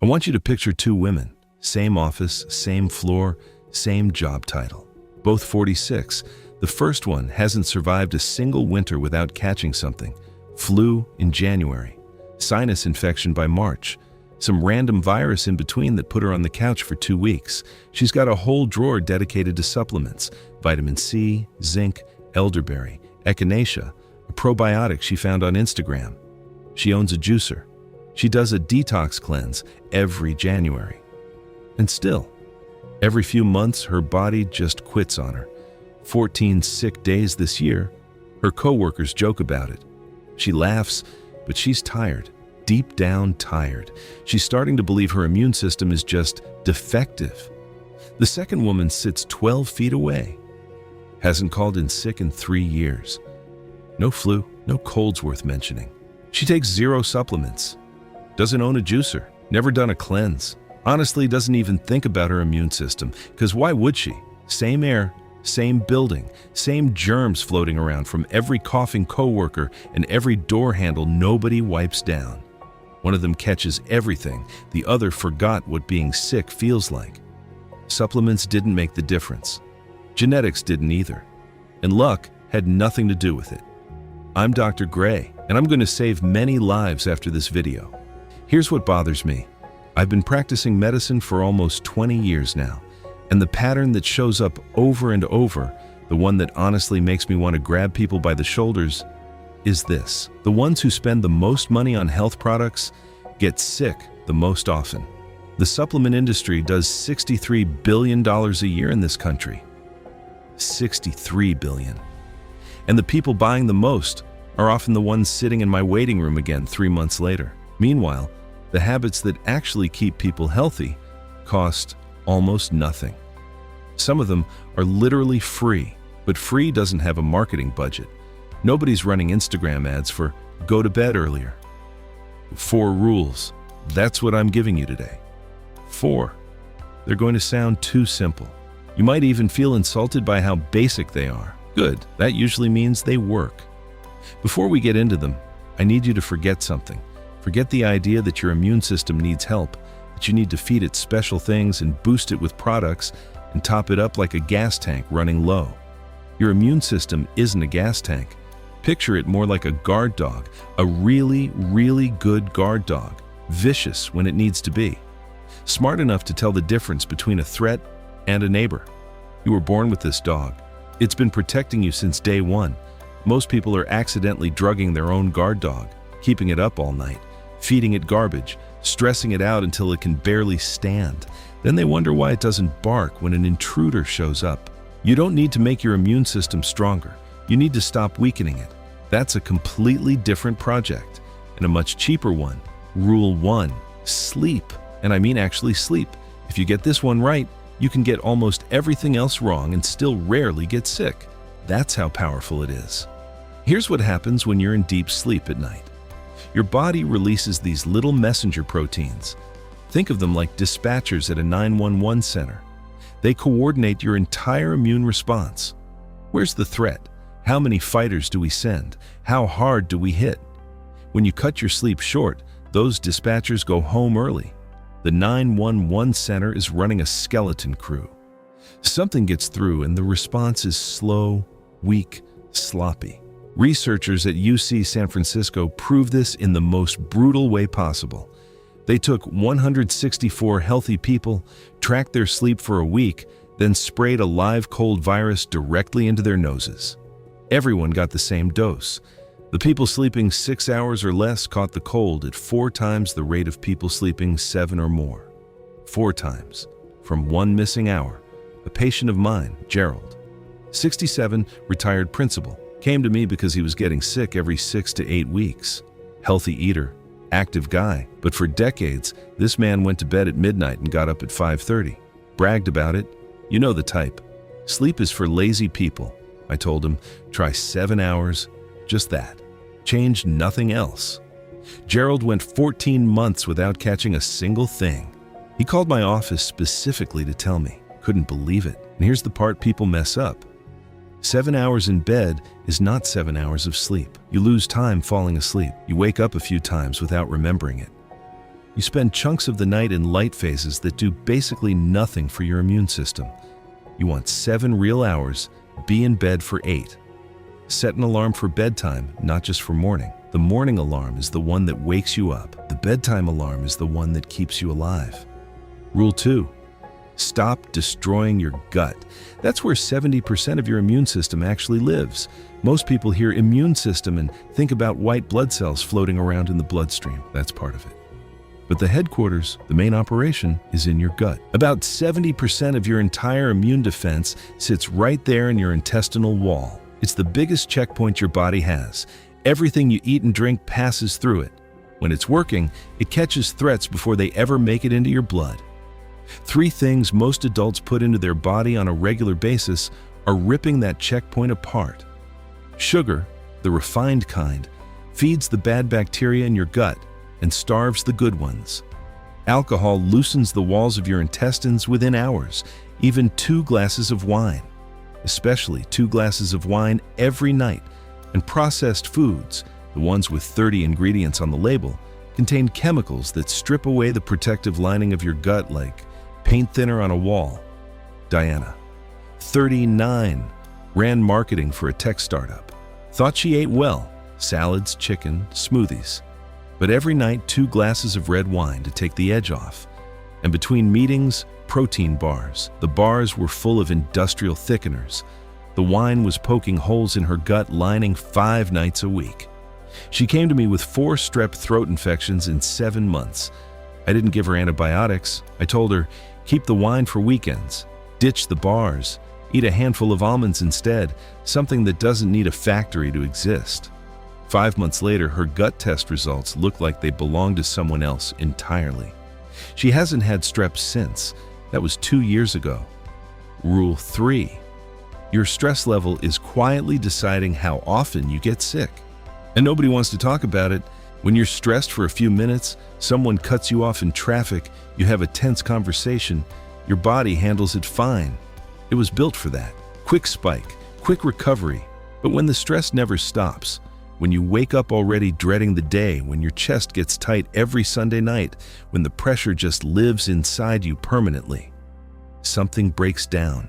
I want you to picture two women, same office, same floor, same job title. Both 46. The first one hasn't survived a single winter without catching something. Flu in January, sinus infection by March, some random virus in between that put her on the couch for 2 weeks. She's got a whole drawer dedicated to supplements, vitamin C, zinc, elderberry, echinacea, a probiotic she found on Instagram. She owns a juicer. She does a detox cleanse every January. And still, every few months, her body just quits on her. 14 sick days this year. Her coworkers joke about it. She laughs, but she's tired, deep down tired. She's starting to believe her immune system is just defective. The second woman sits 12 feet away. Hasn't called in sick in 3 years. No flu, no colds worth mentioning. She takes 0 supplements. Doesn't own a juicer, never done a cleanse. Honestly, doesn't even think about her immune system, because why would she? Same air, same building, same germs floating around from every coughing coworker and every door handle nobody wipes down. One of them catches everything, the other forgot what being sick feels like. Supplements didn't make the difference. Genetics didn't either. And luck had nothing to do with it. I'm Dr. Gray, and I'm going to save many lives after this video. Here's what bothers me. I've been practicing medicine for almost 20 years now, and the pattern that shows up over and over, the one that honestly makes me want to grab people by the shoulders, is this. The ones who spend the most money on health products get sick the most often. The supplement industry does $63 billion a year in this country. $63 billion. And the people buying the most are often the ones sitting in my waiting room again 3 months later. Meanwhile, the habits that actually keep people healthy cost almost nothing. Some of them are literally free, but free doesn't have a marketing budget. Nobody's running Instagram ads for go to bed earlier. 4 rules. That's what I'm giving you today. 4. They're going to sound too simple. You might even feel insulted by how basic they are. Good. That usually means they work. Before we get into them, I need you to forget something. Forget the idea that your immune system needs help, that you need to feed it special things and boost it with products and top it up like a gas tank running low. Your immune system isn't a gas tank. Picture it more like a guard dog, a really, really good guard dog, vicious when it needs to be, smart enough to tell the difference between a threat and a neighbor. You were born with this dog. It's been protecting you since day one. Most people are accidentally drugging their own guard dog, keeping it up all night, feeding it garbage, stressing it out until it can barely stand. Then they wonder why it doesn't bark when an intruder shows up. You don't need to make your immune system stronger. You need to stop weakening it. That's a completely different project, and a much cheaper one. Rule 1, sleep. And I mean actually sleep. If you get this one right, you can get almost everything else wrong and still rarely get sick. That's how powerful it is. Here's what happens when you're in deep sleep at night. Your body releases these little messenger proteins. Think of them like dispatchers at a 911 center. They coordinate your entire immune response. Where's the threat? How many fighters do we send? How hard do we hit? When you cut your sleep short, those dispatchers go home early. The 911 center is running a skeleton crew. Something gets through and the response is slow, weak, sloppy. Researchers at UC San Francisco proved this in the most brutal way possible. They took 164 healthy people, tracked their sleep for a week, then sprayed a live cold virus directly into their noses. Everyone got the same dose. The people sleeping 6 hours or less caught the cold at 4 times the rate of people sleeping 7 or more. 4 times, from 1 missing hour. A patient of mine, Gerald, 67, retired principal, came to me because he was getting sick every 6 to 8 weeks. Healthy eater, active guy, but for decades, this man went to bed at midnight and got up at 5:30. Bragged about it. You know the type. Sleep is for lazy people. I told him, try 7 hours, just that. Changed nothing else. Gerald went 14 months without catching a single thing. He called my office specifically to tell me. Couldn't believe it. And here's the part people mess up. 7 hours in bed is not 7 hours of sleep. You lose time falling asleep. You wake up a few times without remembering it. You spend chunks of the night in light phases that do basically nothing for your immune system. You want 7 real hours, be in bed for 8. Set an alarm for bedtime, not just for morning. The morning alarm is the one that wakes you up. The bedtime alarm is the one that keeps you alive. Rule 2. Stop destroying your gut. That's where 70% of your immune system actually lives. Most people hear immune system and think about white blood cells floating around in the bloodstream. That's part of it. But the headquarters, the main operation, is in your gut. About 70% of your entire immune defense sits right there in your intestinal wall. It's the biggest checkpoint your body has. Everything you eat and drink passes through it. When it's working, it catches threats before they ever make it into your blood. 3 things most adults put into their body on a regular basis are ripping that checkpoint apart. Sugar, the refined kind, feeds the bad bacteria in your gut and starves the good ones. Alcohol loosens the walls of your intestines within hours, even 2 glasses of wine. Especially 2 glasses of wine every night. And processed foods, the ones with 30 ingredients on the label, contain chemicals that strip away the protective lining of your gut like paint thinner on a wall. Diana, 39, ran marketing for a tech startup. Thought she ate well, salads, chicken, smoothies. But every night 2 glasses of red wine to take the edge off. And between meetings, protein bars. The bars were full of industrial thickeners. The wine was poking holes in her gut lining 5 nights a week. She came to me with 4 strep throat infections in 7 months. I didn't give her antibiotics. I told her, keep the wine for weekends. Ditch the bars. Eat a handful of almonds instead, something that doesn't need a factory to exist. 5 months later, her gut test results looked like they belonged to someone else entirely. She hasn't had strep since. That was 2 years ago. Rule 3. Your stress level is quietly deciding how often you get sick. And nobody wants to talk about it. When you're stressed for a few minutes, someone cuts you off in traffic, you have a tense conversation, your body handles it fine. It was built for that. Quick spike, quick recovery. But when the stress never stops, when you wake up already dreading the day, when your chest gets tight every Sunday night, when the pressure just lives inside you permanently, something breaks down.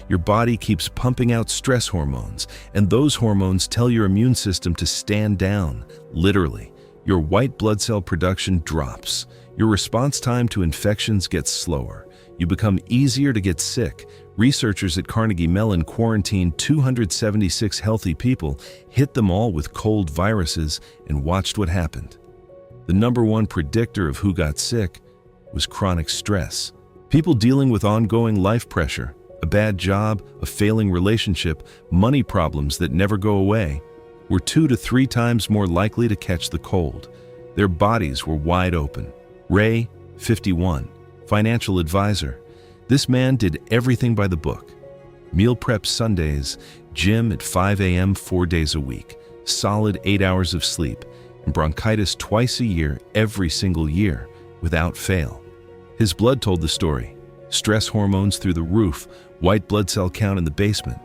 Your body keeps pumping out stress hormones, and those hormones tell your immune system to stand down, literally. Your white blood cell production drops. Your response time to infections gets slower. You become easier to get sick. Researchers at Carnegie Mellon quarantined 276 healthy people, hit them all with cold viruses, and watched what happened. The #1 predictor of who got sick was chronic stress. People dealing with ongoing life pressure, a bad job, a failing relationship, money problems that never go away, were 2 to 3 times more likely to catch the cold. Their bodies were wide open. Ray, 51, financial advisor. This man did everything by the book. Meal prep Sundays, gym at 5 a.m. 4 days a week, solid 8 hours of sleep, and bronchitis twice a year, every single year, without fail. His blood told the story. Stress hormones through the roof, white blood cell count in the basement.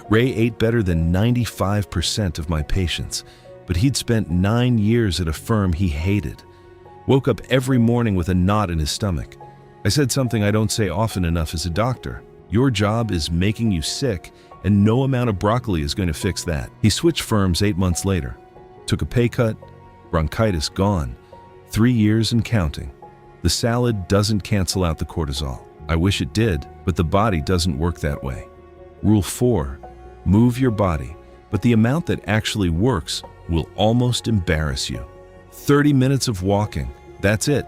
Ray ate better than 95% of my patients, but he'd spent 9 years at a firm he hated. Woke up every morning with a knot in his stomach. I said something I don't say often enough as a doctor. Your job is making you sick, and no amount of broccoli is going to fix that. He switched firms 8 months later. Took a pay cut, bronchitis gone, 3 years and counting. The salad doesn't cancel out the cortisol. I wish it did, but the body doesn't work that way. Rule 4, move your body, but the amount that actually works will almost embarrass you. 30 minutes of walking, that's it.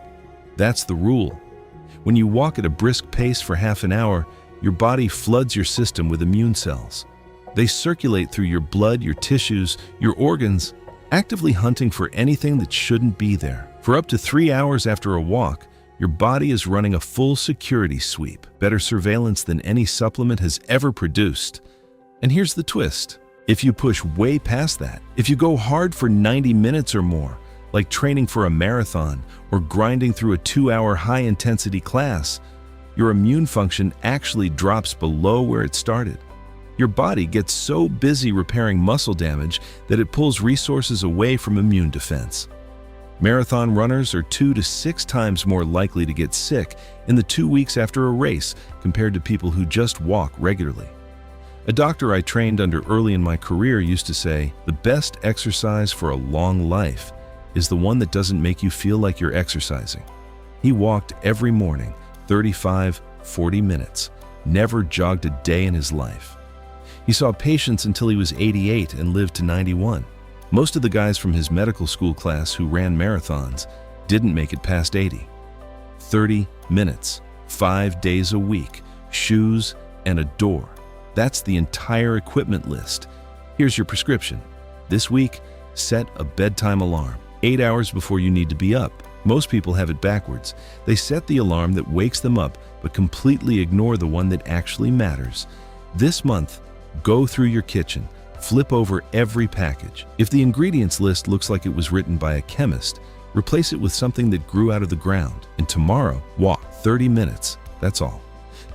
That's the rule. When you walk at a brisk pace for half an hour, your body floods your system with immune cells. They circulate through your blood, your tissues, your organs, actively hunting for anything that shouldn't be there. For up to 3 hours after a walk, your body is running a full security sweep, better surveillance than any supplement has ever produced. And here's the twist. If you push way past that, if you go hard for 90 minutes or more, like training for a marathon or grinding through a 2-hour high-intensity class, your immune function actually drops below where it started. Your body gets so busy repairing muscle damage that it pulls resources away from immune defense. Marathon runners are 2 to 6 times more likely to get sick in the 2 weeks after a race compared to people who just walk regularly. A doctor I trained under early in my career used to say, the best exercise for a long life is the one that doesn't make you feel like you're exercising. He walked every morning, 35, 40 minutes, never jogged a day in his life. He saw patients until he was 88 and lived to 91. Most of the guys from his medical school class who ran marathons didn't make it past 80. 30 minutes, 5 days a week, shoes, and a door. That's the entire equipment list. Here's your prescription. This week, set a bedtime alarm, 8 hours before you need to be up. Most people have it backwards. They set the alarm that wakes them up, but completely ignore the one that actually matters. This month, go through your kitchen, flip over every package. If the ingredients list looks like it was written by a chemist, replace it with something that grew out of the ground. And tomorrow, walk 30 minutes. That's all.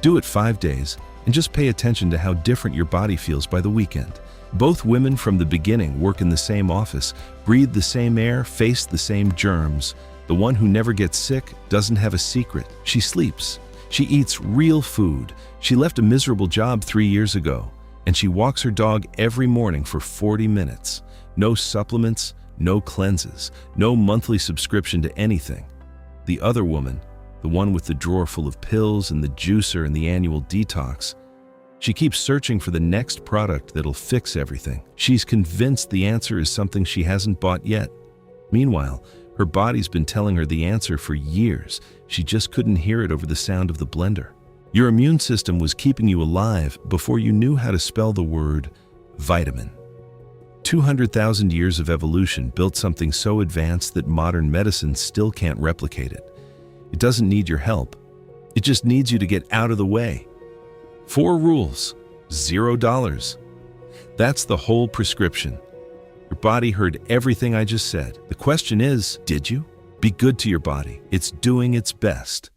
Do it 5 days, and just pay attention to how different your body feels by the weekend. Both women from the beginning work in the same office, breathe the same air, face the same germs. The one who never gets sick doesn't have a secret. She sleeps. She eats real food. She left a miserable job 3 years ago, and she walks her dog every morning for 40 minutes. No supplements, no cleanses, no monthly subscription to anything. The other woman, the one with the drawer full of pills and the juicer and the annual detox, she keeps searching for the next product that'll fix everything. She's convinced the answer is something she hasn't bought yet. Meanwhile, her body's been telling her the answer for years. She just couldn't hear it over the sound of the blender. Your immune system was keeping you alive before you knew how to spell the word vitamin. 200,000 years of evolution built something so advanced that modern medicine still can't replicate it. It doesn't need your help. It just needs you to get out of the way. 4 rules, $0. That's the whole prescription. Your body heard everything I just said. The question is, did you? Be good to your body. It's doing its best.